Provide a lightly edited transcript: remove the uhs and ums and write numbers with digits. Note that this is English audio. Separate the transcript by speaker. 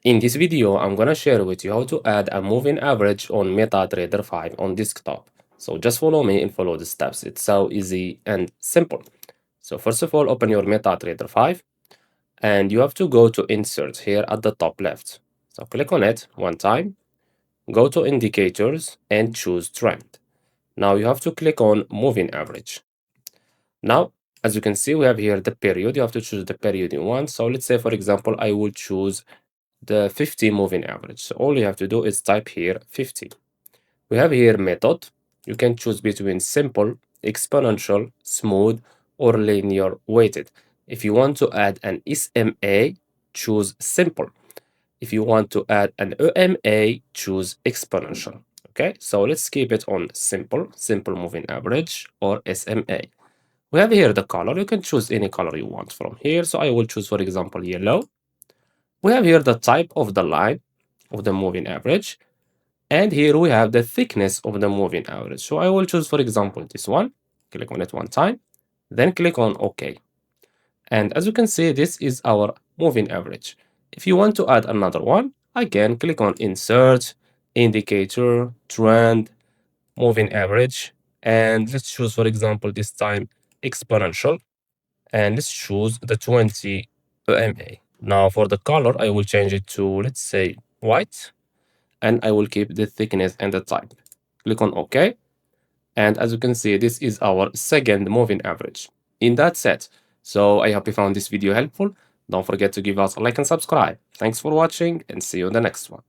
Speaker 1: In this video, I'm gonna share with you how to add a moving average on MetaTrader 5 on desktop. So just follow me and follow the steps. It's so easy and simple. So first of all, open your MetaTrader 5 and you have to go to Insert here at the top left. So click on it one time, go to Indicators and choose Trend. Now you have to click on Moving Average. Now, as you can see, we have here the period. You have to choose the period you want. So let's say, for example, I will choose the 50 moving average. So all you have to do is type here 50. We have here method. You can choose between simple, exponential, smooth, or linear weighted. If you want to add an SMA, choose simple. If you want to add an EMA, choose exponential. Okay, so let's keep it on simple moving average, or SMA. We have here the color. You can choose any color you want from here. So I will choose, for example, yellow. We have here the type of the line of the moving average. And here we have the thickness of the moving average. So I will choose, for example, this one. Click on it one time. Then click on OK. And as you can see, this is our moving average. If you want to add another one, again, click on Insert, Indicator, Trend, Moving Average. And let's choose, for example, this time exponential. And let's choose the 20 EMA. Now for the color, I will change it to, let's say, white, and I will keep the thickness and the type. Click on OK. And as you can see, this is our second moving average. In that set. So I hope you found this video helpful. Don't forget to give us a like and subscribe. Thanks for watching and see you in the next one.